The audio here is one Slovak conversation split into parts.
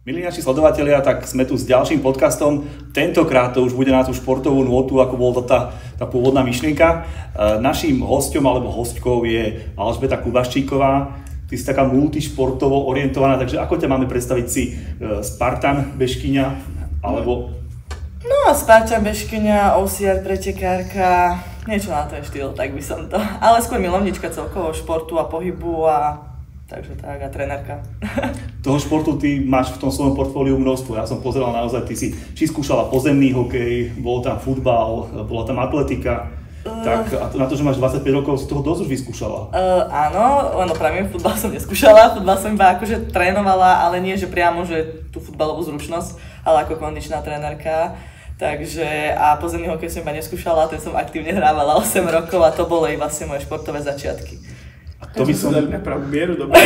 Milí naši sledovatelia, tak sme tu s ďalším podcastom. Tentokrát to už bude na tú športovú nôtu, ako bola tá pôvodná myšlienka. Naším hosťom alebo hostkou je Alžbeta Kubaščíková. Ty si taká multišportovo orientovaná, takže ako ťa máme predstaviť si Spartan bežkyňa alebo... No, Spartan bežkyňa, OCR pretekárka, niečo na ten štýl, tak by som to. Ale skôr milovnička celkovo športu a pohybu takže tak, a trenérka. Toho športu ty máš v tom svojom portfóliu množstvo. Ja som pozeral naozaj, ty si či skúšala pozemný hokej, bol tam futbal, bola tam atletika. Tak a na to, že máš 25 rokov, si toho dosť už vyskúšala. Áno, len opravím, futbal som neskúšala, futbal som iba akože trénovala, ale nie, že priamo, že tú futbalovú zručnosť, ale ako kondičná trenérka. Takže a pozemný hokej som iba neskúšala, ten som aktívne hrávala 8 rokov a to boli vlastne moje športové začiatky. To by som... Na pravú mieru, dobre,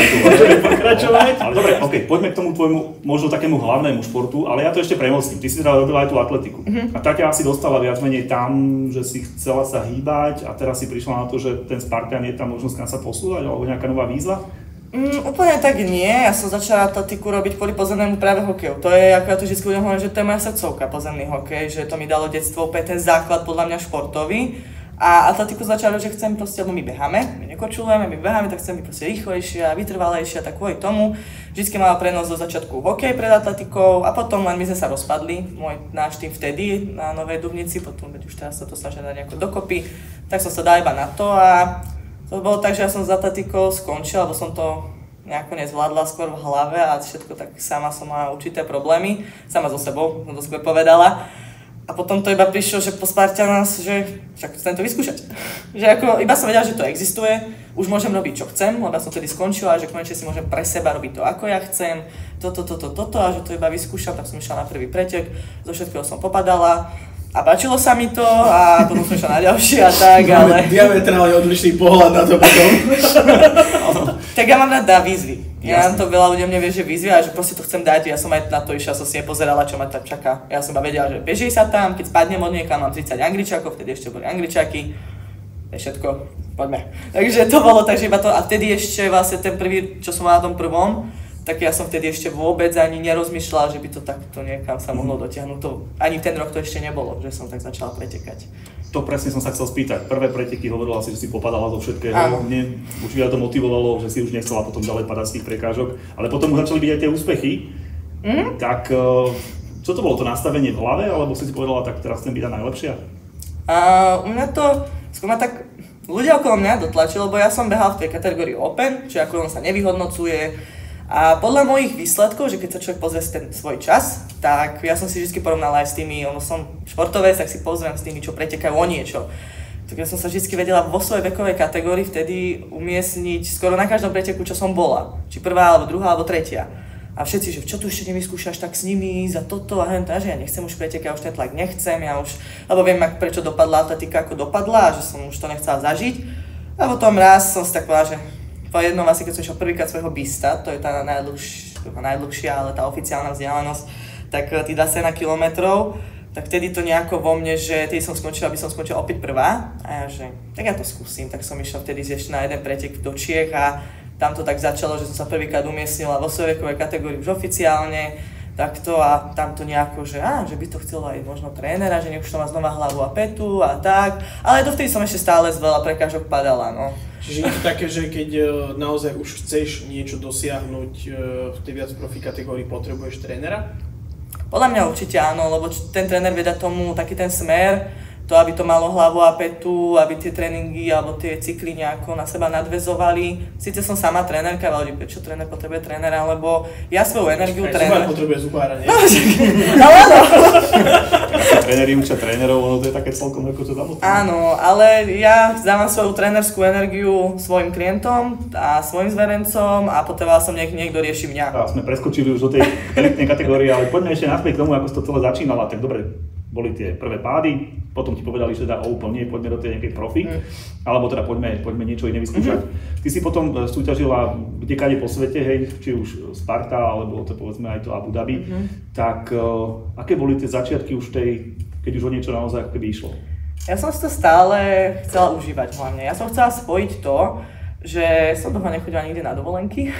pokračovať. Ale dobre, okej, poďme k tomu tvojmu možno takému hlavnému športu, ale ja to ešte premostím. Ty si teda robila aj tú atletiku. A tá ťa asi dostala viac menej tam, že si chcela sa hýbať a teraz si prišla na to, že ten Spartan je tam možnosť kam sa posúvať alebo nejaká nová výzva? Úplne tak nie, ja som začala atletiku robiť kvôli pozemnému práve hokeju. To je, ako ja to vždy budem hovoriť, že to je moja srdcovka, pozemný hokej, že to mi dalo detstvo opäť ten základ podľa mňa športový. A atletiku začala, že chcem proste, lebo my beháme, my nekočulujeme, my beháme, tak chcem byť proste rýchlejšia, vytrvalejšia, tak kvôli tomu vždycky mala prenosť do začiatku hokej pred atletikou a potom len my sme sa rozpadli, náš tým vtedy na Novej Dubnici, potom už teraz sa to snažia dať nejako dokopy, tak som sa dala iba na to a to bolo tak, že ja som s atletikou skončila, lebo som to nejako nezvládla skôr v hlave a všetko tak sama som mala určité problémy, sama so sebou, som to skôr povedala. A potom to iba prišlo, že po Spartan nás, že však chcem to vyskúšať. Že ako, iba som vedela, že to existuje, už môžem robiť, čo chcem, lebo som tedy skončila, že konečne si môžem pre seba robiť to, ako ja chcem, toto a že to iba vyskúšam, tak som išla na prvý pretek, zo všetkého som popadala a páčilo sa mi to a potom som išla na ďalšie a tak, ale... Diametrálne odlišný pohľad na to potom. Tak ja mám rada výzvy. Ja to veľa ľudia mne vie, že výzvy a že proste to chcem dať. Ja som aj na to išla, som si nepozerala, čo ma tam čaká. Ja som iba vedela, že beží sa tam, keď spadnem od niekam, mám 30 Angličákov, vtedy ešte boli Angličáky. To je všetko, poďme. Takže to bolo tak, že iba to, a vtedy ešte vlastne ten prvý, čo som mala na tom prvom, tak ja som vtedy ešte vôbec ani nerozmýšľala, že by to takto niekam sa mohlo dotiahnuť. To, ani ten rok to ešte nebolo, že som tak začala pretekať. To presne som sa chcel spýtať. Prvé preteky hovorila si, že si popadala zo všetkého. Mne už to motivovalo, že si už nechcela potom ďalej padať z tých prekážok. Ale potom už začali byť aj tie úspechy. Tak čo to bolo, to nastavenie v hlave? Alebo si povedala, tak teraz chcem byť najlepšia? U mňa to skôr tak ľudia okolo mňa dotlačili, lebo ja som behal v tej kategórii Open, čiže ako on sa nevyhodnocuje. A podľa mojich výsledkov, že keď sa človek pozrie ten svoj čas, tak ja som si vždy porovnala aj s tými, som športovec, tak si pozriem s tými, čo pretekajú o niečo. Tak ja som sa vždy vedela vo svojej vekovej kategórii vtedy umiestniť skoro na každom preteku, čo som bola. Či prvá, alebo druhá, alebo tretia. A všetci, že čo tu ešte nevyskúšaš tak s nimi, za toto a hento, že ja nechcem už pretekať, ja už ten tlak nechcem, ja už, lebo viem, prečo dopadla atletika, ako dopadla a že som už to nechcela zažiť. A potom raz som si tak povedala, že po jednom asi, keď som išiel prvýkrát svojho Bista, to je tá najdlhšia, ale tá oficiálna vzdialenosť, tak tých 21 kilometrov, tak vtedy to nejako vo mne, že tedy som skončila, aby som skončila opäť prvá a ja, že tak ja to skúsim, tak som išla vtedy ešte na jeden pretek do Čiech a tam to tak začalo, že som sa prvýkrát umiestnila vo svojej vekovej kategórii už oficiálne, takto a tam to nejako, že by to chcelo aj možno trénera, že nech už to má znova hlavu a petu a tak, ale dovtedy som ešte stále z veľa prekážok padala, no. Čiže je to také, že keď naozaj už chceš niečo dosiahnuť v tej viac profi kategórii, potrebuješ trénera? Podľa mňa určite áno, lebo ten tréner vie dať tomu taký ten smer, to, aby to malo hlavu a petu, aby tie tréningy alebo tie cykly nejako na seba nadväzovali. Sice som sama trénerka, ale prečo tréner potrebuje trénera, lebo ja svoju energiu tréner... Zubár potrebuje zubára, nie? No áno. Tréneri učia trénerov, ono to je také celkom ako to zamotné. Áno, ale ja dávam svoju trénerskú energiu svojim klientom a svojim zverencom a potrebovala som niekto rieši mňa. A sme preskočili už do tej elitnej kategórie, ale poďme ešte naspäť k tomu, ako si to celé začínala. Tak dobre, boli tie prvé pády, potom ti povedali, že teda úplne, poďme do tej nejakej profi, alebo teda poďme niečo iné vyskúšať. Ty si potom súťažila kdekade po svete, hej, či už Sparta, alebo to povedzme aj to Abu Dhabi. Tak aké boli tie začiatky už tej, keď už o niečo naozaj keby išlo? Ja som si to stále chcela užívať hlavne. Ja som chcela spojiť to, že som dlho nechodila nikdy na dovolenky.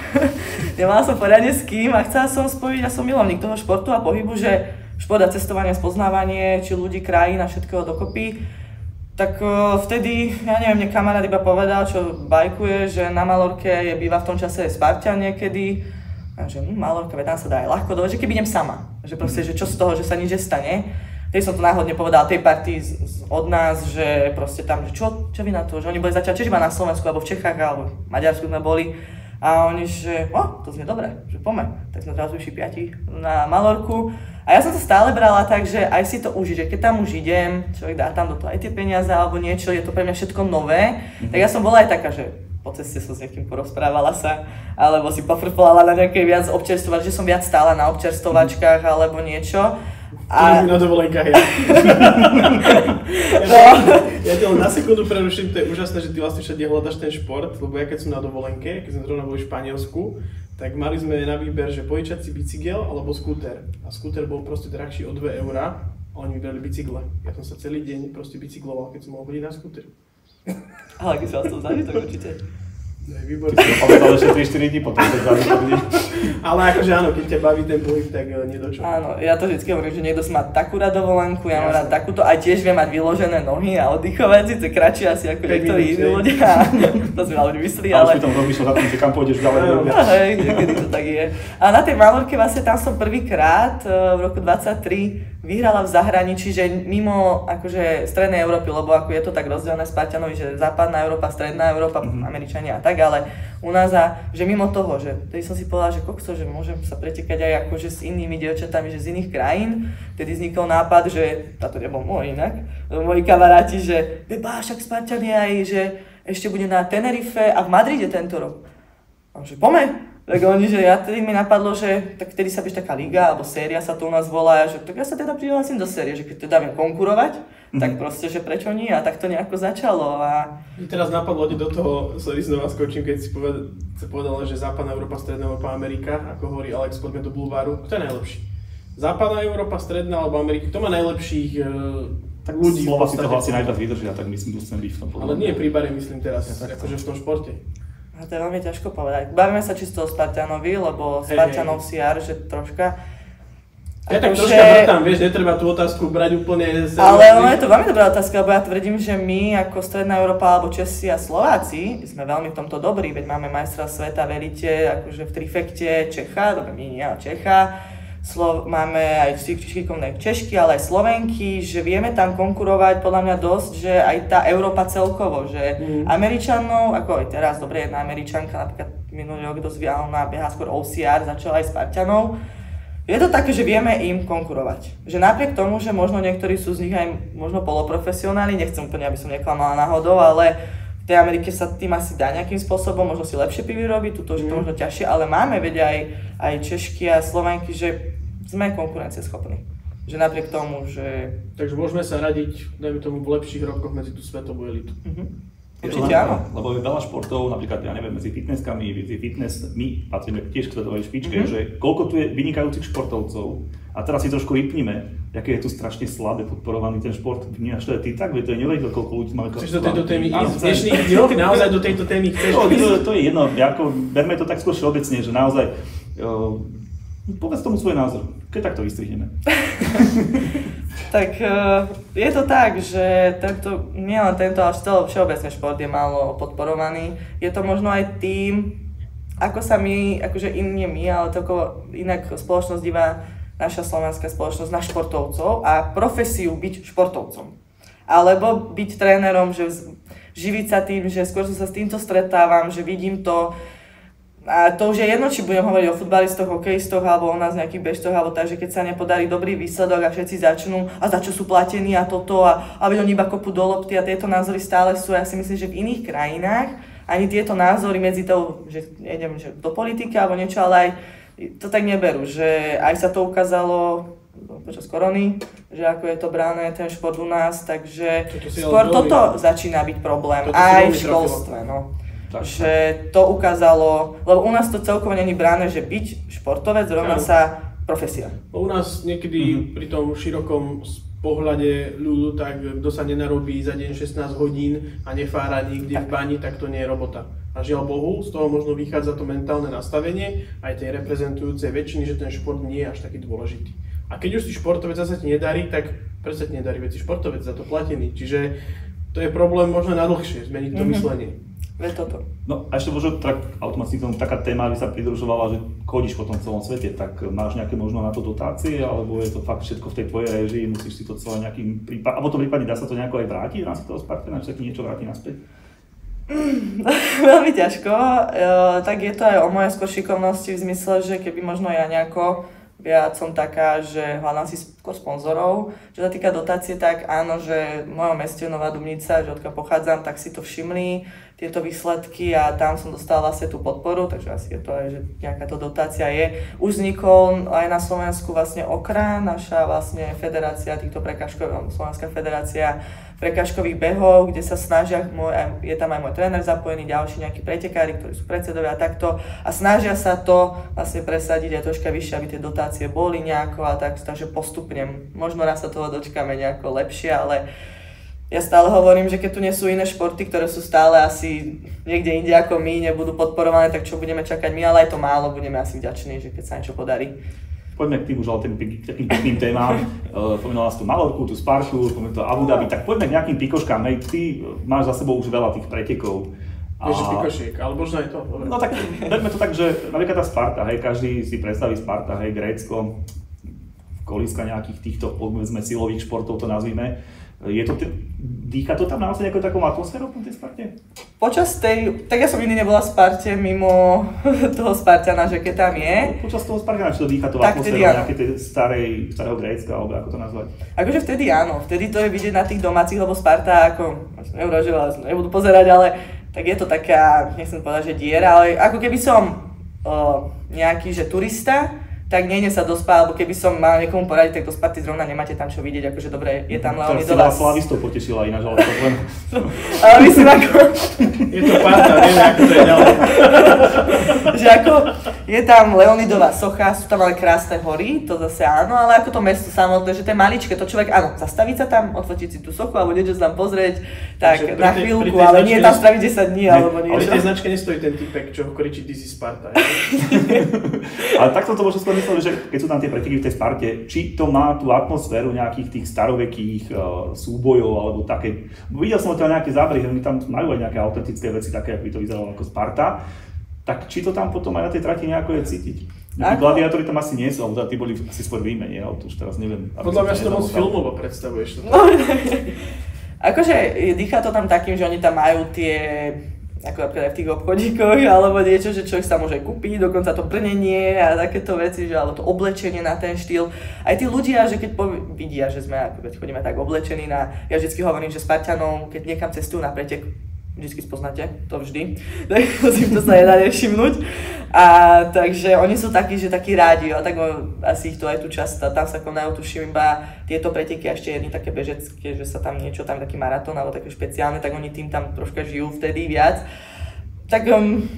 Nemala som poriadne s kým a chcela som spojiť, ja som milovník toho športu a pohybu, že šport a cestovanie, spoznávanie, či ľudí, krajín a všetkého dokopy. Tak vtedy, ja neviem, mne kamarát iba povedal, čo bajkuje, že na Malorke býva v tom čase Spartan niekedy. A že Malorka, veď tam sa dá aj ľahko dole, že keby idem sama. Že proste, že čo z toho, že sa nič nestane. Tej som to náhodne povedal tej partii od nás, že proste tam, že čo vy na to, že oni boli začať tiež iba na Slovensku, alebo v Čechách, alebo v Maďarsku sme boli. A oni, že to znie dobre, že poďme. Tak sme zrazu išli 5 na Malorku. A ja som to stále brala tak, že aj si to užiť, že keď tam už idem, človek dá tam do toho aj tie peniaze alebo niečo, je to pre mňa všetko nové. Tak ja som bola aj taká, že po ceste som s niekým porozprávala sa, alebo si pofrflala na nejaké viac občerstovať, že som viac stála na občerstovačkách alebo niečo. A na dovolenkách, ja. Ja ťa len na sekundu preruším, to je úžasné, že ty vlastne všade hľadaš ten šport, lebo ja keď som na dovolenke, keď sme zrovna boli v Španielsku, tak mali sme na výber, že požičať si bicykel alebo skúter. A skúter bol proste drahší o 2 € a oni mi brali bicykle. Ja som sa celý deň proste bicykloval, keď som mohol chodiť na skúter. Ale keď si vás to zážitok určite. Výborné. Povedal ešte 3-4 dní potom to zážitok. Ale akože áno, keď ťa baví ten pohyb, tak nie do čo. Áno, ja to vždycky hovorím, že niekto si má takú rád dovolenku, ja mám rád takúto, aj tiež viem mať vyložené nohy a oddychovať, síce kratšie asi ako niektorí iní ľudia. To sme ale vymysleli, ale... Ale už pri tom rozmýšľal za tým, že kam pôjdeš ďalej. Hej, niekedy to tak je. A na tej Malorke vlastne tam som prvýkrát v roku 23 vyhrala v zahraničí, že mimo akože strednej Európy, lebo ako je to tak rozdelené Spartanovi, že západná Európa, stredná Európa, Američania a tak, ale u nás že mimo toho, že tedy som si povedala, že kokso, že môžem sa pretekať aj akože s inými dievčatami, že z iných krajín. Tedy vznikol nápad, že, a to nebol môj inak, moji kamaráti, že však Spartan je aj, že ešte bude na Tenerife a v Madride tento rok. A že poďme. Tak oni, že ja tedy mi napadlo, že tak vtedy sa bež taká liga, alebo séria sa to u nás volá, že tak ja sa teda prihlásim do série, že keď teda viem konkurovať, tak proste, že prečo nie, a tak to nejako začalo a... Teraz napadlo do toho, sorry, znova skočím, keď si povedala, že západná Európa, stredná Európa, Amerika, ako hovorí Alex, poďme do bulváru, kto je najlepší? Západná Európa, stredná alebo Amerika, kto má najlepších tak ľudí? Slováci toho asi najviac vydržia, tak myslím, že chcem byť v tom. Ale nie pri bare, myslím teraz, akože v tom športe. A to je veľmi ťažko povedať. Bavíme sa čisto o Spartanovi, lebo Spartanov siar, že troška... Ja tak troška vrtám, vieš, netreba tú otázku brať úplne seriózne. Ale ono je to veľmi dobrá otázka, lebo ja tvrdím, že my ako Stredná Európa alebo Česi a Slováci sme veľmi v tomto dobrí, veď máme majstra sveta v elite, akože v trifekte Čecha, dobre my nie, ale Čecha. Máme aj šikovné Češky, ale aj Slovenky, že vieme tam konkurovať podľa mňa dosť, že aj tá Európa celkovo, že Američanov, ako aj teraz, dobre, jedna Američanka, napríklad minulý rok dosť viaľná, beha skôr OCR, začala aj Spartanov. Je to také, že vieme im konkurovať. Že napriek tomu, že možno niektorí sú z nich aj možno poloprofesionáli, nechcem úplne, aby som neklamala náhodou, ale v tej Amerike sa tým asi dá nejakým spôsobom, možno si lepšie pivy robiť, tuto už to možno ťažšie, ale máme veď aj Češky a Slovenky, že sme konkurencieschopní. Že napriek tomu, že... Takže môžeme sa radiť, dajme tomu, v lepších rokoch medzi tú svetovú elitu. Určite áno. Lebo je veľa športov, napríklad, ja neviem, medzi fitnesskami, my patríme tiež k svetovej špičke, že koľko tu je vynikajúcich športovcov. A teraz si trošku rýpnime, aké je tu strašne slabé podporovaný ten šport. Vnímaš to aj ty tak? Veď to je neuveriteľné, koľko ľudí máme... Chceš do tejto témy ísť? Dnešných dňoch naozaj do tejto témy chceš ísť? To je jedno, berme to tak skôr všeobecne, že naozaj... Povedz tomu svoj názor, keď takto vystrihneme. Tak je to tak, že nielen tento, ale všeobecný šport je málo podporovaný. Je to možno aj tým, ako sa my, akože nie my, ale celkovo inak spoločnosť díva, naša slovenská spoločnosť na športovcov a profesiu byť športovcom. Alebo byť trénerom, že živiť sa tým, že skôr sa s týmto stretávam, že vidím to. A to už je jedno, či budem hovoriť o futbalistoch, hokejistoch alebo o nás nejakých bežcoch, alebo tak, že keď sa nepodarí dobrý výsledok a všetci začnú a za čo sú platení a toto a oni iba kopú do lopty a tieto názory stále sú. Ja si myslím, že v iných krajinách ani tieto názory medzi tou, že nejdem že do politiky alebo niečo, ale aj to tak neberú, že aj sa to ukázalo počas korony, že ako je to bráne ten šport u nás, takže skôr toto začína byť problém aj v školstve. No. Že to ukázalo, lebo u nás to celkovo není bráne, že byť športovec rovná sa profesia. U nás niekedy pri tom širokom pohľade ľudu, tak kto sa nenarobí za deň 16 hodín a nefára nikde v bani, tak to nie je robota. A žiaľ Bohu, z toho možno vychádza to mentálne nastavenie aj tej reprezentujúcej väčšiny, že ten šport nie je až taký dôležitý. A keď už si športovec zase ti nedarí, tak prečo ti nedarí, veď si športovec za to platený. Čiže to je problém možno na dlhšie, zmeniť to myslenie. Toto. No a ešte možno automaticky taká téma, aby sa pridružovala, že chodíš po tom celom svete, tak máš nejaké možno na to dotácie, alebo je to fakt všetko v tej tvojej réžii, musíš si to celé nejakým prípadom, alebo to prípadne dá sa to nejako aj vrátiť v rámci toho Spartana, či sa ti niečo vráti naspäť? Veľmi ťažko, tak je to aj o mojej skôr šikovnosti v zmysle, že keby možno ja nejako viac som taká, že hľadám si skôr sponzorov. Čo sa týka dotácie, tak áno, že v mojom meste Nová Dubnica, že odkiaľ pochádzam, tak si to všimli, tieto výsledky a tam som dostala vlastne tú podporu, takže asi je to aj, že nejaká to dotácia je. Už vznikol aj na Slovensku vlastne OKRA, naša vlastne federácia týchto prekážkových, Slovenská federácia prekážkových behov, kde sa snažia, je tam aj môj tréner zapojený, ďalší nejakí pretekári, ktorí sú predsedovia a takto a snažia sa to vlastne presadiť aj troška vyššie, aby tie dotácie boli nejako a tak, takže postupne, možno raz sa toho dočkáme nejako lepšie, ale ja stále hovorím, že keď tu nie sú iné športy, ktoré sú stále asi niekde inde ako my, nebudú podporované, tak čo budeme čakať my, ale aj to málo, budeme asi vďační, že keď sa niečo podarí. Poďme k tým už ale takým pekným témam. Spomínala si tu Malorku, tú Spartu, spomínala tu Abu Dhabi, tak poďme k nejakým pikoškám. Hej, ty máš za sebou už veľa tých pretekov. Ešte pikošiek, ale možno aj to. Dobre. No tak berme to tak, že napríklad tá Sparta, hej, každý si predstaví Sparta, hej, Grécko, kolíska nejakých týchto, povedzme, silových športov to nazvime. Dýcha to tam naozaj nejakou takou atmosférou v tej Sparte? Počas tak ja som nikdy nebola v Sparte mimo toho Spartana, že keď tam je. Počas toho Spartana, či to dýcha tú atmosféru nejaké tej starého Grécka, alebo ako to nazvať? Akože vtedy áno, vtedy to je vidieť na tých domácich, lebo Sparta ako, nebudú pozerať, ale tak je to taká, nechcem povedať, že diera, ale ako keby som nejaký, že turista, tak nejde sa dospať, alebo keby som mal niekomu poradiť, tak do Sparty zrovna nemáte tam čo vidieť, akože dobre, je tam Leonidová. Teraz si Slavistov potešila ináč, ale problém. Ale myslím ako... Je to Sparta, neviem ako to je ďalej. Že ako, je tam Leonidová socha, sú tam ale krásne hory, to zase áno, ale ako to mesto samotné, že to je maličké, to človek, áno, zastaviť sa tam, odfotiť si tú sochu, alebo niečo sa tam pozrieť, tak na chvíľku, ale nie tam straviť 10 dní, alebo niečo. Ale tej značke nestojí ten typek, čo kričí This is Sparta. Ale takto to možno myslel, že keď sú tam tie preteky v tej Sparte, či to má tú atmosféru nejakých tých starovekých súbojov alebo také. Videl som tam nejaké zábery, že oni tam majú aj nejaké autentické veci, také ako by to vyzeralo ako Sparta. Tak či to tam potom aj na tej trati nejako je cítiť? Gladiátori tam asi nie sú, alebo tí boli asi skôr výmene, ale to už teraz neviem. Podľa mňa si to moc filmovo predstavuješ. To. No, akože dýcha to tam takým, že oni tam majú tie ako napríklad aj v tých obchodíkoch, alebo niečo, že človek sa môže kúpiť, dokonca to brnenie a takéto veci, že, alebo to oblečenie na ten štýl. Aj tí ľudia, že keď vidia, že sme, keď chodíme tak oblečení ja vždycky hovorím, že Spartanov, keď niekam cestujú na pretek, vždycky spoznáte, to vždy, tak to sa nedá nevšimnúť. A takže oni sú takí, že takí rádi, a tak asi ich to aj tu často, tam sa konajú, tuším iba tieto preteky a ešte jedny také bežecké, že sa tam niečo, tam taký maratón alebo také špeciálne, tak oni tým tam troška žijú vtedy viac. Tak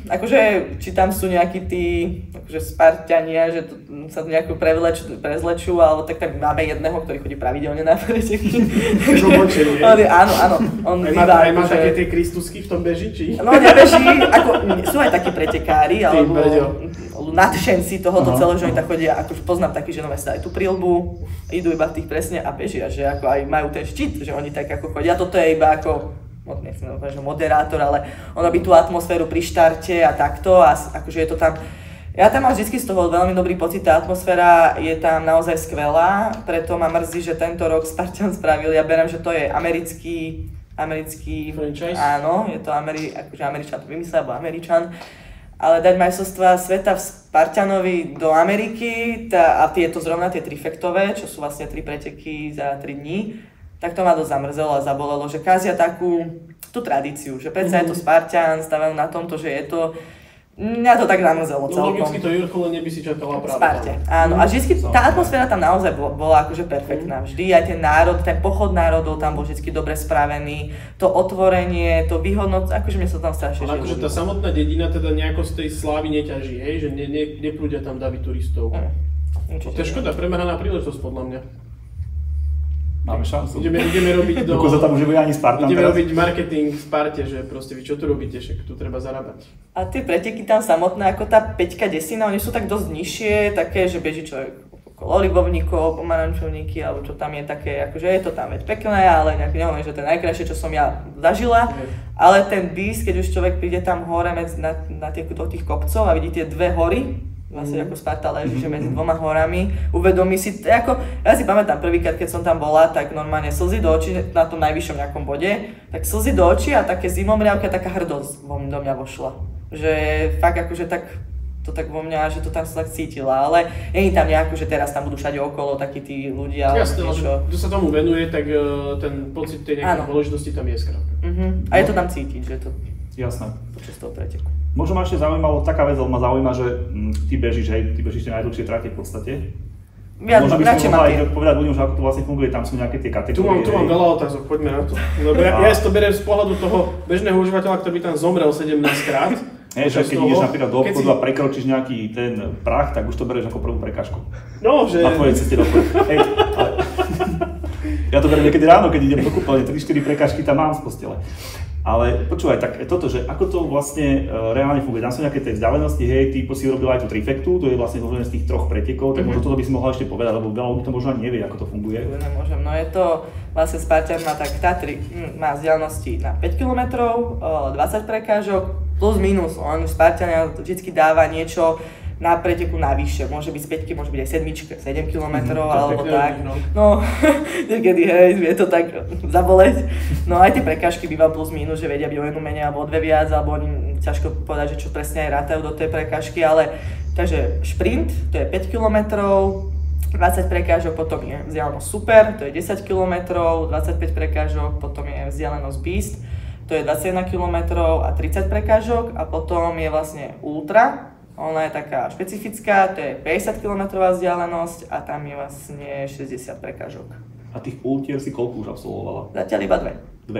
akože, či tam sú nejakí tí akože Spartania, že sa nejako prezlečú, alebo tak máme jedného, ktorý chodí pravidelne na preteky. Áno, on býva. Aj má také tie kristusky v tom beží, či? No nebeží, ako sú aj takí pretekári, alebo nadšenci tohoto celého, že oni tak chodia, akože poznám taký, že si dajú tú prilbu, idú iba v tých presne a bežia, že ako aj majú ten štít, že oni tak ako chodia, toto je iba ako nechcem povedať, že moderátor, ale ono by tú atmosféru pri štarte a takto a akože je to tam, ja tam mám vždy z toho veľmi dobrý pocit, tá atmosféra je tam naozaj skvelá, preto ma mrzí, že tento rok Spartan spravil, ja beriem, že to je americký franchise? Áno, je to akože Američan to vymyslel, alebo Američan, ale dať majstrovstvá sveta v Spartanovi do Ameriky a tieto zrovna tie trifektové, čo sú vlastne 3 preteky za 3 dní, tak to ma dosť zamrzelo a zabolelo, že kázia takú tú tradíciu, že predsa je to Spartan, stávajú na tomto, že je to, mňa to tak zamrzelo celkom. No logicky to Jurchole by si čakala práve. Sparte, áno, a vždycky tá atmosféra tam naozaj bola akože perfektná, vždy aj ten národ, ten pochod národov tam bol vždy dobre spravený, to otvorenie, to akože mne sa tam strašne žilo. Ale akože tá samotná dedina teda nejako z tej slávy neťaží, hej, že neprúdia tam davy turistov. To je škoda, premrhaná príležitosť podľa mňa. Máme šancu. Ideme robiť dokonca tam už nebude ani Spartan ideme teraz. robiť marketing v Sparte, že proste vy čo tu robíte, však tu treba zarábať. A tie preteky tam samotné, ako tá 5 desina, oni sú tak dosť nižšie, také, že beží človek okolo olivovníkov, pomarančovníky, alebo čo tam je také, akože je to tam veď pekné, ale nejak nehovorím, že to je najkrajšie, čo som ja zažila. Ale ten beast, keď už človek príde tam hore na tých kopcov a vidí tie dve hory, vlastne ako Sparta leží, že medzi dvoma horami, uvedomí si, ako, ja si pamätám prvýkrát, keď som tam bola, tak normálne slzy do očí, na tom najvyššom nejakom bode, tak slzy do očí a také zimomriavka, taká hrdosť do mňa vošla. Že fakt akože to tak vo mňa, že to tam sa tak cítila, ale nie je tam nejako, že teraz tam budú všade okolo takí tí ľudia, jasne, alebo niečo. Kto sa tomu venuje, tak ten pocit tej nejakej dôležitosti tam je skrátka. A je to tam cítiť, že to jasné. Počas toho preteku. Možno ma ešte zaujímalo, taká vec, ma zaujíma, že ty bežíš tie najdlhšie trate v podstate. Ja možno by som mohla aj povedať ľuďom, že ako to vlastne funguje, tam sú nejaké tie kategórie. Tu mám veľa otázok, poďme na to. Lebo ja si to beriem z pohľadu toho bežného užívateľa, ktorý by tam zomrel 17 krát. Že keď ideš napríklad do obchodu a prekročíš nejaký ten prach, tak už to bereš ako prvú prekážku. No, že... Na tvojej ceste do obchodu. Ja to beriem niekedy ráno, keď idem do kúpeľne, 3-4 prekážky tam mám z postele. Ale počúvaj, tak toto, že ako to vlastne reálne funguje, tam sú nejaké tie vzdialenosti, hej, ty si urobil aj tú trifektu, to je vlastne zložené z tých 3 pretekov, tak možno toto by si mohla ešte povedať, lebo veľa ľudí to možno ani nevie, ako to funguje. Nemôžem, no je to, vlastne Spartan má tak Tatry, má vzdialenosti na 5 km, 20 prekážok, plus minus, on Spartan vždycky dáva niečo na preteku navyše, môže byť z 5, môže byť aj 7 km alebo tak. No, niekedy hej, vie to tak zaboleť. No aj tie prekážky bývajú plus minus, že vedia byť o jednu menej alebo o dve viac, alebo oni ťažko povedať, že čo presne aj rátajú do tej prekážky, ale takže šprint, to je 5 km, 20 prekážok, potom je vzdialenosť super, to je 10 km, 25 prekážok, potom je vzdialenosť beast, to je 21 km a 30 prekážok a potom je vlastne ultra. Ona je taká špecifická, to je 50 km vzdialenosť a tam je vlastne 60 prekážok. A tých ultier si koľko už absolvovala? Zatiaľ iba 2.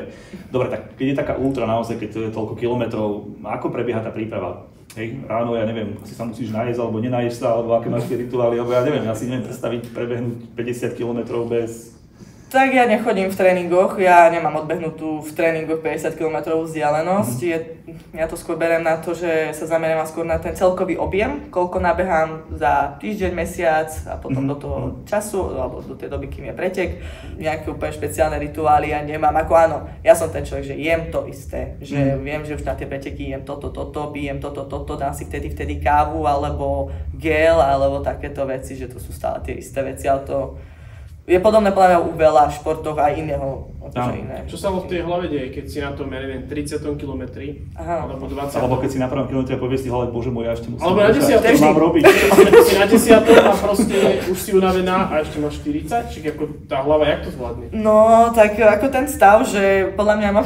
Dobre, tak keď je taká ultra naozaj, keď to je toľko kilometrov, ako prebieha tá príprava? Hej, ráno, ja neviem, asi sa musíš najesť alebo nenaješ sa, alebo aké máš tie rituály, alebo ja neviem, ja si neviem predstaviť prebehnúť 50 km bez... Tak ja nechodím v tréningoch, ja nemám odbehnutú v tréningoch 50 km vzdialenosť. Ja to skôr beriem na to, že sa zameriam skôr na ten celkový objem, koľko nabehám za týždeň, mesiac a potom do toho času, alebo do tej doby, kým je pretek. Nejaké úplne špeciálne rituály ja nemám, ako áno, ja som ten človek, že jem to isté, že viem, že už na tie preteky jem toto, pijem toto, dám si vtedy kávu, alebo gel, alebo takéto veci, že to sú stále tie isté veci, ale to je podobné u veľa športov aj iného. Čo sa v tej hlave deje, keď si na tom, ja neviem, 30 kilometri, alebo 20. Alebo keď si na prvom kilometri a povieš si, ale bože môj, ja ešte musím... Alebo na 10. Čo mám robiť? Keď si na 10. a proste už si unavená a ešte máš 40, čiže ako tá hlava, jak to zvládne? No, tak ako ten stav, že podľa mňa mám...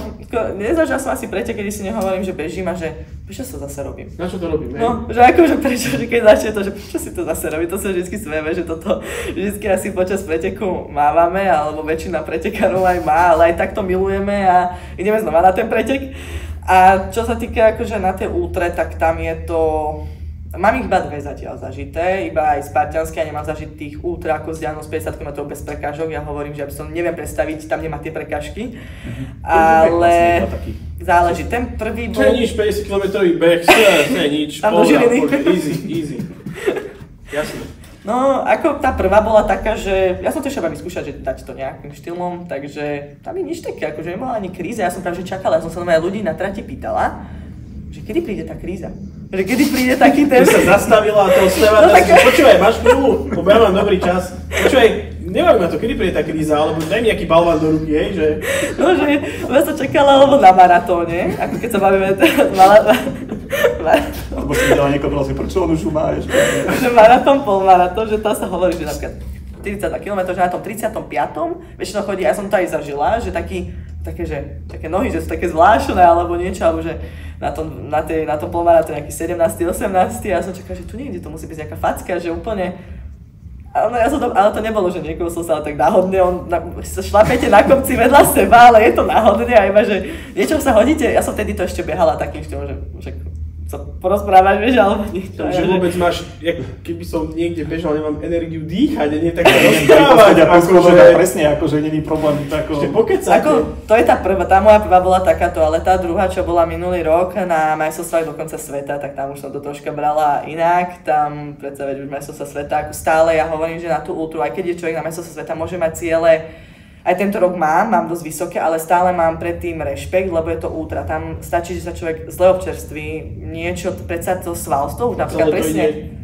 Nezažil som asi pretek, keď si nehovorím, že bežím a že prečo sa zase robím? Na čo to robím, No, že akože prečo, že keď začne to, že prečo si to zase robí, to sa vždycky smieme, že toto vždycky asi počas preteku mávame, alebo väčšina pretekárov aj má, ale aj takto milujeme a ideme znova na ten pretek. A čo sa týka akože na tej ultre, tak tam je to... Mám ich iba 2 zatiaľ zažité, iba aj spartianské, ja nemám zažitých ultra ako vzdialenosť 50 km bez prekážok, ja hovorím, že aby som neviem predstaviť, tam nemá tie prekážky, ale záleží, ten prvý bol... To je nič, 50 km beh, to je nič, easy, jasne. No, ako tá prvá bola taká, že ja som to ešte vyskúšať, že dať to nejakým štýlom, takže tam je nič také, akože nemala ani kríza, ja som práve čakala, ja som sa aj ľudí na trati pýtala, že kedy príde tá kríza? Že kedy príde taký ten... Ty sa zastavila a to slieva, počúvaj, máš minulú, lebo ja mám dobrý čas. Počúvaj, neviem na to, kedy príde tá kríza, alebo daj mi nejaký balván do ruky, hej, že... No, že ja som čakala, alebo na maratóne, ako keď sa bavíme Lebo si videla niekoho, si prečo on už má ešte. Že maratón, polmaratón, že tam sa hovorí, že napríklad 42 km, že na tom 35. väčšinou chodí, ja som to aj zažila, že také nohy, že sú také zvláštne alebo niečo, alebo že na tom polmaratóne nejaký 17. 18. a ja som čakala, že tu niekde to musí byť nejaká facka, že úplne... Ale to nebolo, že niekoho som sa tak náhodne, šlapete na kopci vedľa seba, ale je to náhodne a iba, že niečo sa hodíte, ja som vtedy to ešte behala takým štýlom, že sa porozprávať, vieš, alebo niečo. Že vôbec máš, keby som niekde bežal, nemám energiu dýchať a nie tak sa rozprávať. Presne, akože není problém. Ešte pokecáte. To je tá moja prvá bola takáto, ale tá druhá, čo bola minulý rok na majstrovstvách dokonca sveta, tak tam už som to troška brala inak. Tam predsa veď už majstrovstvá sveta, ako stále ja hovorím, že na tú ultru, aj keď je človek na majstrovstvá sveta, môže mať ciele. Aj tento rok mám dosť vysoké, ale stále mám predtým rešpekt, lebo je to ultra. Tam stačí, že sa človek zle občerství, niečo, predsa to svalstvo, už napríklad presne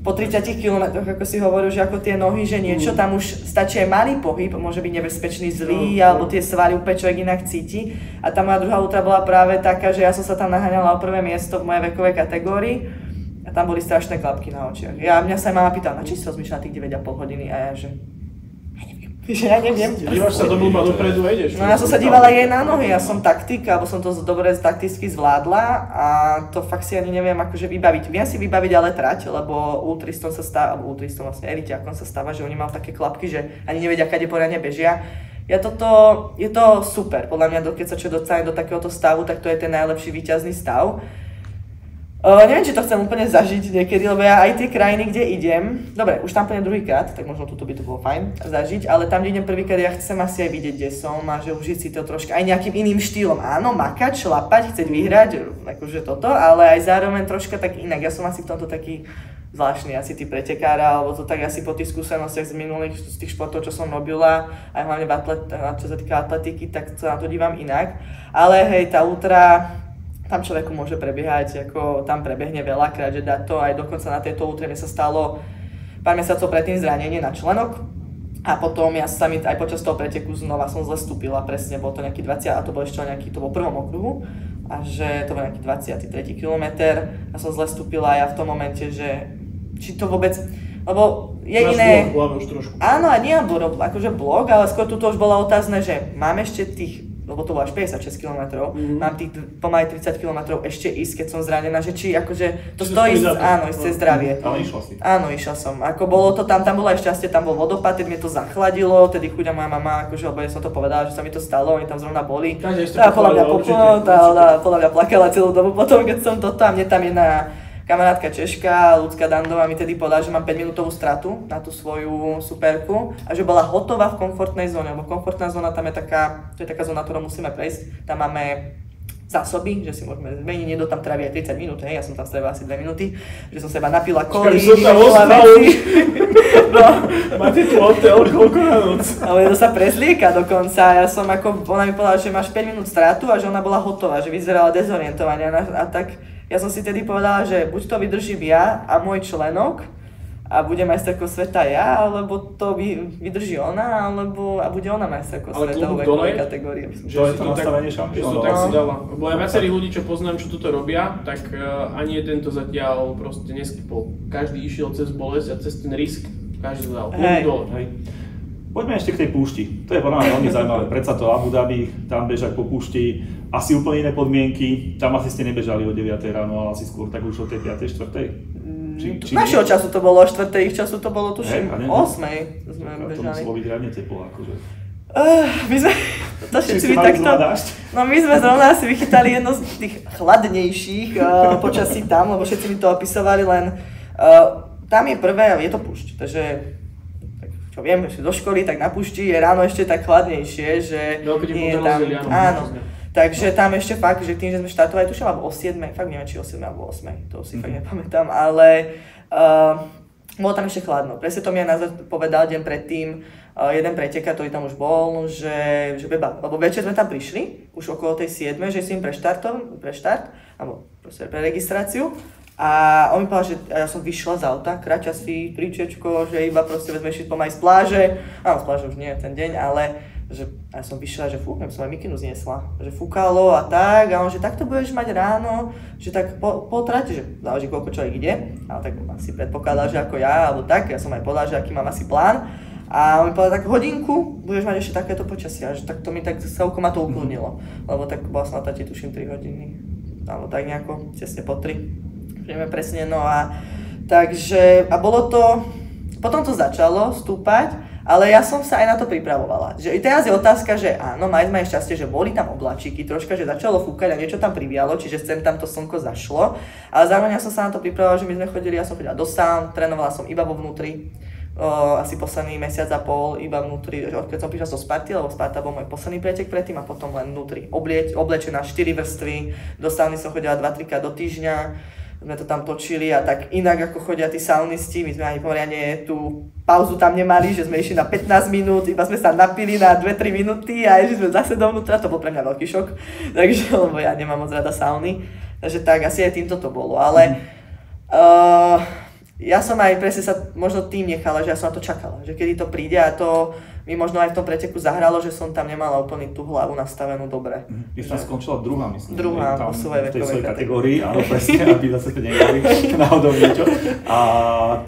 po 30 km, ako si hovoril, že ako tie nohy, že niečo, tam už stačí aj malý pohyb, môže byť nebezpečný, zlý, alebo tie svaly úplne človek inak cíti. A tá moja druhá ultra bola práve taká, že ja som sa tam naháňala o prvé miesto v mojej vekovej kategórii a tam boli strašné klapky na očiach. Mňa sa aj mama pýtala, na či si rozmýšľala tých 9,5 hodiny a ja, že ja neviem. Dívaš sa do blúba dopredu a ideš. No ja som sa dívala jej na nohy, ja som taktika, alebo som to dobre takticky zvládla a to fakt si ani neviem akože vybaviť. Viem si vybaviť ale trať, lebo ultristom sa stáva, alebo ultristom vlastne elitiakom sa stáva, že oni majú také klapky, že ani nevedia, kade poriadne bežia. Je to super, podľa mňa, keď sa čo dostane do takéhoto stavu, tak to je ten najlepší víťazný stav. Neviem, či to chcem úplne zažiť niekedy, lebo ja aj tie krajiny, kde idem, dobre, už tam plne druhýkrát, tak možno tuto by to bolo fajn zažiť, ale tam, kde idem prvýkrát, ja chcem asi aj vidieť, kde som a že užiť si to troška aj nejakým iným štýlom. Áno, makať, šlapať, chcieť vyhrať, akože toto, ale aj zároveň troška tak inak. Ja som asi v tomto taký zvláštny, asi tí pretekára, alebo to tak asi po tých skúsenostiach z minulých z tých športov, čo som robila, aj hlavne čo sa týka atletiky, tak sa na to dívam inak. Ale hej, tá ultra, tam človeku môže prebiehať, ako tam prebehne veľakrát, že dá to aj dokonca na tejto ultre mi sa stalo pár mesiacov predtým zranenie na členok a potom ja sa mi aj počas toho preteku znova som zle stúpila, presne bol to nejaký 20 a to bol ešte nejaký, to bol v prvom okruhu a že to bol nejaký 23. kilometer a som zle stúpila a ja v tom momente, že či to vôbec, lebo je iné, áno a nie akože blok, ale skôr tu už bolo otázne, že mám ešte tých, lebo to bolo až 56 km, mám tých pomaly 30 km ešte ísť, keď som zranená, že či akože to stojí, áno, isté zdravie. Ale išla si. Áno, išla som. Ako bolo to tam bolo aj šťastie, tam bol vodopád, teď mi to zachladilo, tedy chuďa moja mama, akože, lebo ja som to povedala, že sa mi to stalo, oni tam zrovna boli. Tá podľa mňa plakala celú dobu potom, keď som toto a mne tam jedna kamarátka Češka, Ľudská Dandová, mi tedy povedala, že mám 5-minútovú stratu na tú svoju superku a že bola hotová v komfortnej zóne, lebo komfortná zóna tam je taká zóna, ktorú musíme prejsť. Tam máme zásoby, že si môžeme zmeniť, niekto tam trávi aj 30 minút, hej, ja som tam strávila asi 2 minúty, že som seba napila kolí, vymenila veci. No. Máte tu hotel, koľko na noc? Ale to sa prezlieka dokonca, ona mi povedala, že máš 5 minút stratu a že ona bola hotová, že vyzerala dezorientovania a tak. Ja som si tedy povedala, že buď to vydržím ja a môj členok a bude majsterkou sveta ja, alebo to vydrží ona, alebo a bude ona majsterkou sveta vo vekovej kategórii. To je to nastavenie šampiónov. Tak si dala. Lebo aj viacerí ľudí, čo poznám, čo toto robia, tak ani jeden to zatiaľ proste neskypol. Každý išiel cez bolesť a cez ten risk. Každý dal. Hej. Poďme ešte k tej púšti. To je podľa mňa veľmi zaujímavé. Predsa to Abu Dhabi, tam bežať po púšti, asi úplne iné podmienky. Tam asi ste nebežali o 9 ráno, ale asi skôr tak už o tej 5. 4. Našeho času to bolo o 4. Ich času to bolo tuším 8. sme bežali. To muselo byť riadne teplo, akože. My sme, to všetci by takto, no my sme zrovna si vychytali jedno z tých chladnejších počasí tam, lebo všetci mi to opisovali, len tam je prvé, je to púšť, takže čo viem, ešte do školy, tak na púšti je ráno ešte tak chladnejšie, že nie je tam, áno. Takže tam ešte fakt, že tým, že sme štartovali, tuším, alebo o 7, fakt neviem, či o 7 alebo o 8, to si fakt nepamätám, ale bolo tam ešte chladno. Presne to mi aj povedal deň predtým jeden pretekár, ktorý tam už bol, že beba, lebo večer sme tam prišli, už okolo tej 7, že si im preštart, alebo proste pre registráciu. A on mi povedal, že ja som vyšla z auta, kráča si príčečko, že iba proste vezme pomaly z pláže. Áno, z pláže už nie ten deň, ale že ja som vyšla, že fúknem, som aj mikinu zniesla. Že fúkalo a tak, a on, že takto budeš mať ráno, že tak po trati, že záleží koľko človek ide. Ale tak asi predpokladal, že ako ja, alebo tak, ja som aj povedal, že aký mám asi plán. A on mi povedal, tak hodinku budeš mať ešte takéto počasie, že tak to mi tak celkom ma to ukludnilo. Lebo tak bola som na tati tuším 3 hodiny, alebo tak nejako, tesne po 3. Vieme presne, no a takže, a bolo to, potom to začalo stúpať Ale ja som sa aj na to pripravovala. Že teraz je otázka, že áno, mali sme aj šťastie, že boli tam oblačíky, troška, že začalo fúkať a niečo tam privialo, čiže sem tam to slnko zašlo. Ale zároveň ja som sa na to pripravovala, že my sme chodili, ja som chodila do saun, trénovala som iba vo vnútri. Asi posledný mesiac a pol iba vnútri, keď som prišla zo Sparty, lebo Sparta bol môj posledný pretek predtým a potom len vnútri oblečená 4 vrstvy, do sauny som chodila 2-3 krát do týždňa, sme to tam točili a tak inak ako chodia tí saunisti, my sme ani poriadne tú pauzu tam nemali, že sme išli na 15 minút, iba sme sa napili na 2-3 minúty a išli sme zase dovnútra, to bol pre mňa veľký šok, takže lebo ja nemám moc rada sauny, takže tak asi aj týmto to bolo, ale ja som aj presne sa možno tým nechala, že ja som na to čakala, že kedy to príde a to mi možno aj v tom preteku zahralo, že som tam nemala úplne tú hlavu nastavenú dobre. Ty tam skončila druhá, myslím. Druhá po svojej vekovej kategórii, áno, presne, aby zase to neboli náhodou niečo. A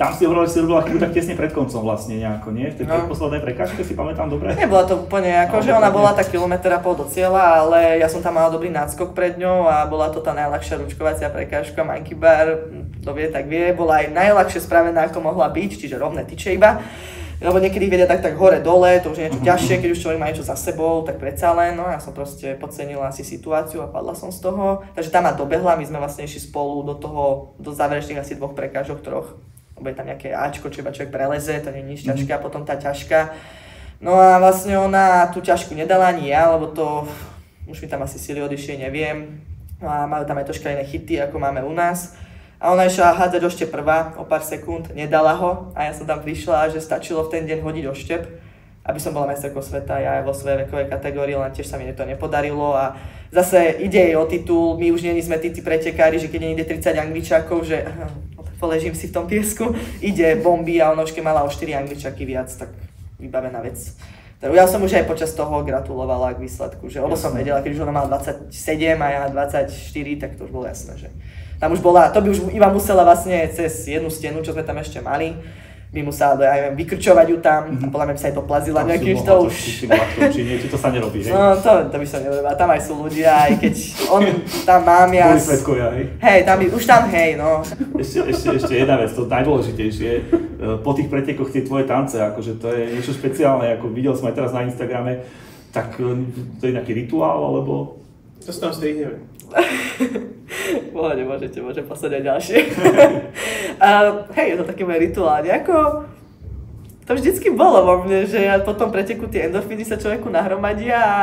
tam si hovorila, že si robila chybu tak tesne pred koncom vlastne nejako, nie? V tej poslednej prekážke si pamätám dobre? Nebola to úplne ako, že ona bola tak kilometr a pol do cieľa, ale ja som tam mala dobrý náskok pred ňou a bola to tá najľahšia ručkovacia prekážka, monkey bar, kto vie, tak vie, bola aj najľahšie spravená, ako mohla byť, čiže rovné tyče iba. Lebo niekedy vedia tak hore-dole, to už je niečo ťažšie, keď už človek má niečo za sebou, tak predsa len, no ja som proste podcenila asi situáciu a padla som z toho. Takže tam ma dobehla, my sme vlastne išli spolu do záverečných asi 2 prekážok, 3. Lebo je tam nejaké Ačko, čo iba človek preleze, to nie je nič ťažké a potom tá ťažká. No a vlastne ona tú ťažku nedala ani ja, lebo to, už mi tam asi sily odišli, neviem. No a majú tam aj troška iné chyty, ako máme u nás. A ona išla hádzať oštep prvá o pár sekúnd, nedala ho a ja som tam prišla, že stačilo v ten deň hodiť oštep, aby som bola majsterkou sveta, ja aj vo svojej vekovej kategórii, len tiež sa mi to nepodarilo a zase ide jej o titul, my už nie sme tí pretekári, že keď ide 30 Angličákov, že poležím si v tom piesku, ide bomby a ona už keď mala o 4 Angličáky viac, tak vybavená vec. Ja som už aj počas toho gratulovala k výsledku, že lebo som vedela, keď už ona mala 27 a ja 24, tak to už bolo jasné, že tam už bola, to by už iba musela vlastne cez jednu stenu, čo sme tam ešte mali, by musela, ja neviem, vykrčovať ju tam a podľa mňa by sa aj to plazila nejakým, to už... Či niečo, to sa nerobí, hej? No, to by sa nerobila, tam aj sú ľudia, aj keď on tam mám ja... Boli svedkovia, hej? Hej, už tam hej, no. Ešte jedna vec, to najdôležitejšie, po tých pretekoch tie tvoje tance, akože to je niečo špeciálne, ako videl som aj teraz na Instagrame, tak to je nejaký rituál, alebo... To sa tam strihneme. Môžem poslať aj ďalšie. Hej, je to taký môj rituál, nejako... To vždycky bolo vo mne, že ja po tom preteku tie endorfíny sa človeku nahromadia a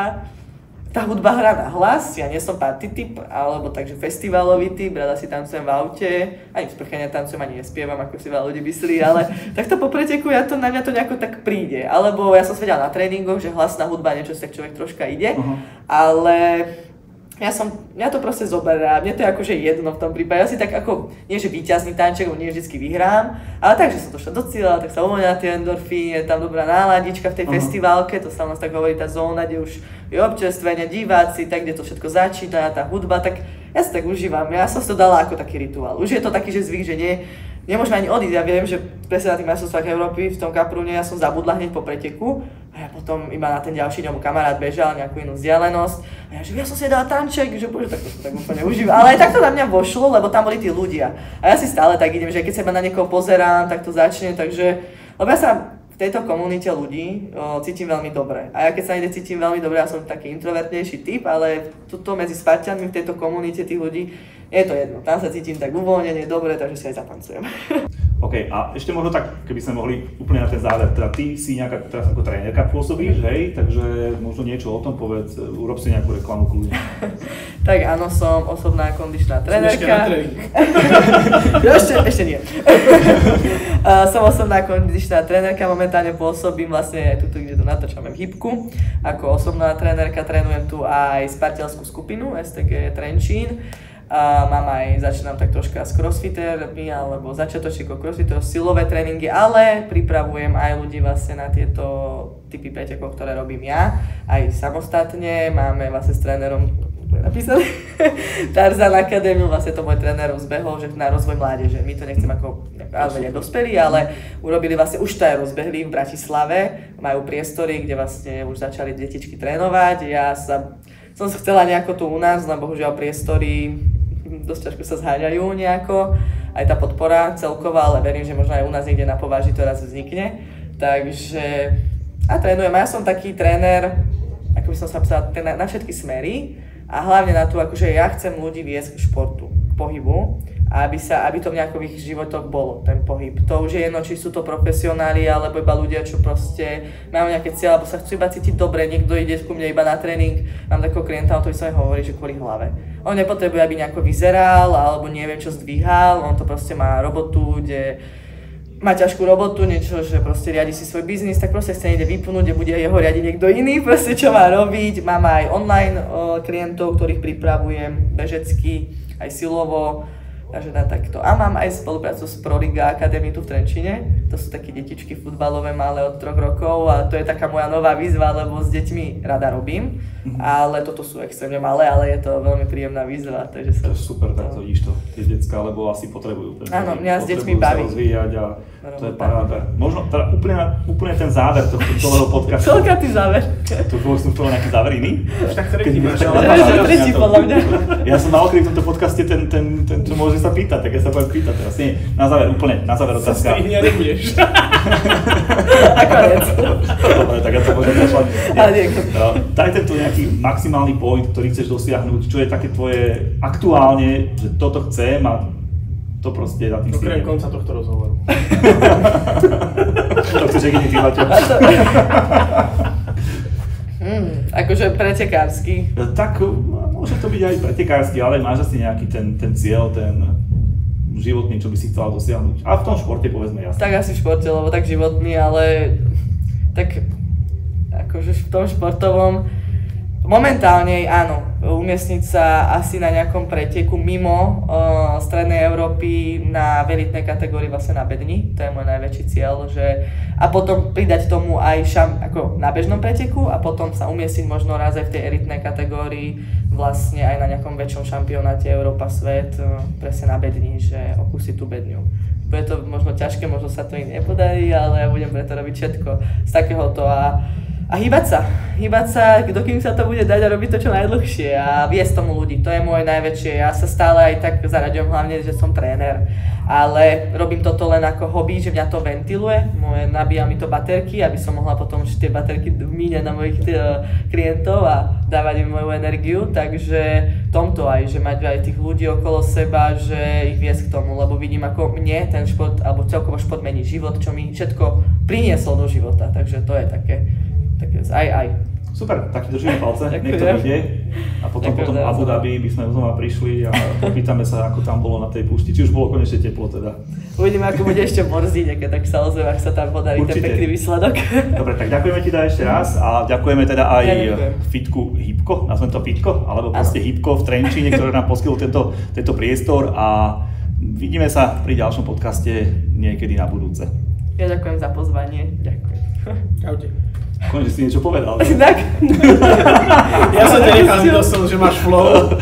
tá hudba hrá na hlas, ja nie som party typ, alebo takže festivalový typ, rada si tancujem v aute, ani v sprchania tancujem, ani nespievam, ako si veľa ľudí myslí, ale takto po preteku na mňa to nejako tak príde, alebo ja som svedela na tréningoch, že hlasná hudba niečo si tak človek troška ide, ale mňa to proste zoberá, mne to je akože jedno v tom prípade, ja si tak ako, nie že víťazný tanček, nie vždycky vyhrám, ale takže som došla do cieľa, tak sa uvoľnia tie endorfíny, je tam dobrá náladička v tej festiválke, to sa u nás tak hovorí tá zóna, kde už je občerstvenie, diváci, tak kde to všetko začína, tá hudba, tak ja si tak užívam, ja som si to dala ako taký rituál, už je to taký, že zvyk, že nemôžem ani odísť, ja viem, že presne na tých majstrovstvách Európy v tom Kaprúne ja som zabudla hneď po preteku a ja potom iba na ten ďalší deň kamarát bežal nejakú inú vzdialenosť a ja som si dala tanček, že bože, tak to tak úplne užívam, ale aj tak to na mňa vošlo, lebo tam boli tí ľudia a ja si stále tak idem, že keď sa na niekoho pozerám, tak to začne, takže, lebo ja sa v tejto komunite ľudí cítim veľmi dobre a ja keď sa niekde cítim veľmi dobre, ja som taký introvertnejší typ, ale tuto medzi Spartianmi v tejto komunite tých ľudí je to jedno, tam sa cítim tak uvoľnene, dobre, takže si aj zatancujem. OK, a ešte možno tak, keby sme mohli úplne na ten záver, teda ty si nejaká teraz ako trénerka pôsobíš, hej, takže možno niečo o tom povedz, urob si nejakú reklamu kľudne. Tak áno, som osobná kondičná trénerka. Ešte nie. Som osobná kondičná trénerka, momentálne pôsobím vlastne aj tuto, kde to natáčame v Hybku. Ako osobná trénerka trénujem tu aj spartiansku skupinu STG Trenčín. Začínam tak troška s crossfitermi alebo začiatočníkov crossfiterov, silové tréningy, ale pripravujem aj ľudí vlastne na tieto typy pretekov, ktoré robím ja, aj samostatne. Máme vlastne s trénerom napísané Tarzan Akadémiu, vlastne to môj tréner rozbehol, že na rozvoj mládeže. My to nechcem ako dospelí, ale urobili vlastne, už to aj rozbehli v Bratislave, majú priestory, kde vlastne už začali detičky trénovať. Som sa chcela nejako tu u nás, no bohužiaľ priestory dosť ťažko sa zháňajú nejako, aj tá podpora celková, ale verím, že možno aj u nás niekde na Pováži to raz vznikne. Takže a trénujem. Ja som taký tréner, ako by som sa psala, na všetky smery a hlavne na to, akože ja chcem ľudí viesť k športu, k pohybu, aby to v nejakých životoch bolo, ten pohyb. To už je jedno, či sú to profesionáli, alebo iba ľudia, čo proste majú nejaké cieľ, alebo sa chcú iba cítiť dobre, niekto ide ku mne iba na tréning, mám takého klienta, o ktorý sa mi hovorí, že kvôli hlave. On nepotrebuje, aby nejako vyzeral, alebo neviem čo zdvíhal, on to proste má robotu, kde má ťažkú robotu, niečo, že proste riadi si svoj biznis, tak proste chce niekde vypnúť, kde bude jeho riadiť niekto iný, proste čo má robiť. Mám aj online klientov, ktorých pripravujem bežecky, aj silovo, takže na takto. A mám aj spoluprácu s Proliga Akadémiu tu v Trenčine. To sú také detičky futbalové, malé od 3 rokov a to je taká moja nová výzva, lebo s deťmi rada robím. Ale toto sú extrémne malé, ale je to veľmi príjemná výzva. Takže to je super, tak to vidíš to, tie decká, lebo asi potrebujú. Áno, mňa s deťmi baví. Potrebujú sa rozvíjať a to je paráda. Možno teda úplne ten záver tohto celého podcastu. Koľkatý záver? To už som chcel nejaký záver iný. Už tak tretí máš. Tretí podľa mňa. Ja som mal v tomto podcaste ten, čo môže sa pýtať, tak ja sa budem pýtať teraz. Nie, na záver otázka. Sa strihni a nebudeš. Nakoniec. Dobre, tak ja to môžem zašľať. Daj tento nejaký maximálny point, ktorý chceš dosiahnuť, čo je také tvoje aktuálne, že toto chcem a to proste na tým okrem konca tohto rozhovoru. To chceš jediný ty, Maťo. Akože pretekársky. Tak môže to byť aj pretekársky, ale máš asi nejaký ten cieľ, ten životný, čo by si chcela dosiahnuť. A v tom športe povedzme jasne. Tak asi v športe, lebo tak životný, ale tak akože v tom športovom momentálne áno, umiestniť sa asi na nejakom preteku mimo strednej Európy na elitnej kategórii vlastne na bedni, to je môj najväčší cieľ, že a potom pridať tomu aj ako na bežnom preteku a potom sa umiestniť možno raz aj v tej elitnej kategórii vlastne aj na nejakom väčšom šampionáte Európa, svet, presne na bedni, že okúsiť tú bedňu. Bude to možno ťažké, možno sa to im nepodarí, ale ja budem preto robiť všetko z takéhoto a hýbať sa, dokým sa to bude dať a robiť to čo najdlhšie a viesť tomu ľudí, to je moje najväčšie, ja sa stále aj tak zaraďujem hlavne, že som tréner, ale robím toto len ako hobby, že mňa to ventiluje, nabíja mi to baterky, aby som mohla potom tie baterky míňať na mojich klientov a dávať im moju energiu, takže tomto aj, že mať aj tých ľudí okolo seba, že ich viesť k tomu, lebo vidím ako mne ten šport, alebo celkovo šport mení život, čo mi všetko prinieslo do života, takže to je také aj. Super, tak držíme palce, nech to ide. A potom Abu Dhabi by sme znova prišli a popýtame sa, ako tam bolo na tej púšti. Či už bolo konečne teplo teda. Uvidíme, ako bude ešte morziť, aké tak sa ozve, ak sa tam podarí ten pekný výsledok. Dobre, tak ďakujeme ti ešte raz a ďakujeme teda aj fitku Hybko, nazvem to Fitko, alebo proste Hybko v Trenčíne, ktoré nám poskytlo tento priestor a vidíme sa pri ďalšom podcaste niekedy na budúce. Ja ďakujem za pozvanie, ďakujem. Čaute. Konečne si niečo povedal. Tak. Ja som te nechal, že máš flow.